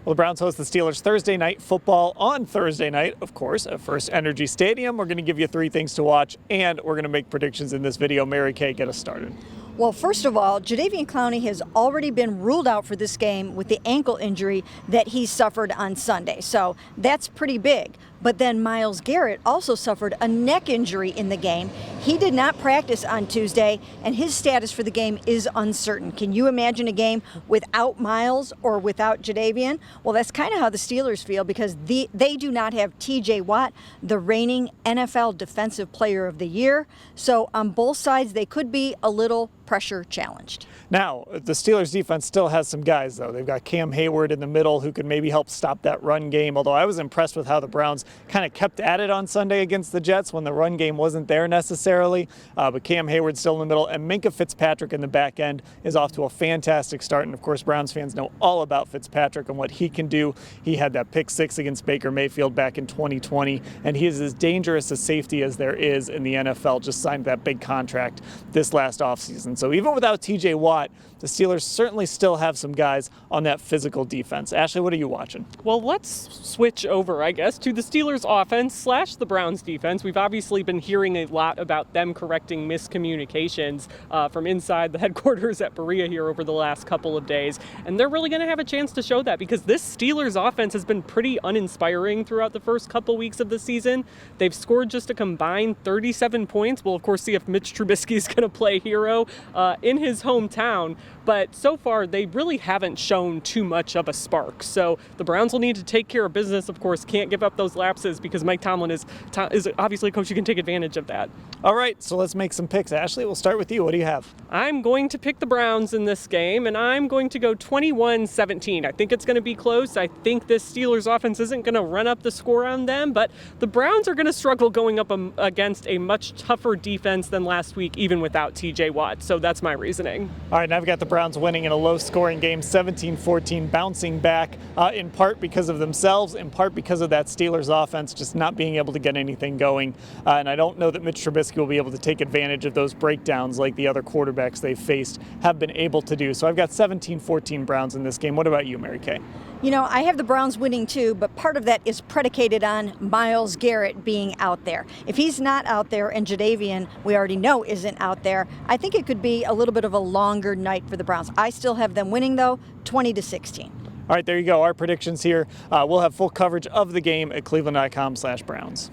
Well, the Browns host the Steelers Thursday night football on Thursday night, of course, at FirstEnergy Stadium. We're going to give you 3 things to watch, and we're going to make predictions in this video. Mary Kay, get us started. Well, first of all, Jadeveon Clowney has already been ruled out for this game with the ankle injury that he suffered on Sunday. So that's pretty big. But then Myles Garrett also suffered a neck injury in the game. He did not practice on Tuesday, and his status for the game is uncertain. Can you imagine a game without Myles or without Jadeveon? Well, that's kind of how the Steelers feel because they do not have TJ Watt, the reigning NFL Defensive Player of the Year. So on both sides, they could be a little pressure challenged. Now, the Steelers defense still has some guys, though. They've got Cam Hayward in the middle who could maybe help stop that run game, although I was impressed with how the Browns kind of kept at it on Sunday against the Jets when the run game wasn't there necessarily. But Cam Hayward's still in the middle, and Minkah Fitzpatrick in the back end is off to a fantastic start. And, of course, Browns fans know all about Fitzpatrick and what he can do. He had that pick 6 against Baker Mayfield back in 2020, and he is as dangerous a safety as there is in the NFL. Just signed that big contract this last offseason. So even without TJ Watt, the Steelers certainly still have some guys on that physical defense. Ashley, what are you watching? Well, let's switch over, I guess, to the Steelers offense / the Browns defense. We've obviously been hearing a lot about them correcting miscommunications from inside the headquarters at Berea here over the last couple of days. And they're really going to have a chance to show that because this Steelers offense has been pretty uninspiring throughout the first couple weeks of the season. They've scored just a combined 37 points. We'll, of course, see if Mitch Trubisky is going to play hero in his hometown. But so far, they really haven't shown too much of a spark. So the Browns will need to take care of business, of course, can't give up those lapses because Mike Tomlin is obviously a coach who can take advantage of that. All right, so let's make some picks. Ashley, we'll start with you. What do you have? I'm going to pick the Browns in this game, and I'm going to go 21-17. I think it's going to be close. I think this Steelers offense isn't going to run up the score on them, but the Browns are going to struggle going up against a much tougher defense than last week, even without TJ Watt. So that's my reasoning. All right, and I've got the Browns winning in a low-scoring game, 17-14, bouncing back in part because of themselves, in part because of that Steelers offense just not being able to get anything going. And I don't know that Mitch Trubisky will be able to take advantage of those breakdowns like the other quarterbacks they've faced have been able to do. So I've got 17-14 Browns in this game. What about you, Mary Kay? You know, I have the Browns winning too, but part of that is predicated on Myles Garrett being out there. If he's not out there and Jadeveon, we already know, isn't out there, I think it could be a little bit of a longer night for the Browns. I still have them winning, though, 20-16. All right, there you go. Our predictions here. We'll have full coverage of the game at cleveland.com/Browns.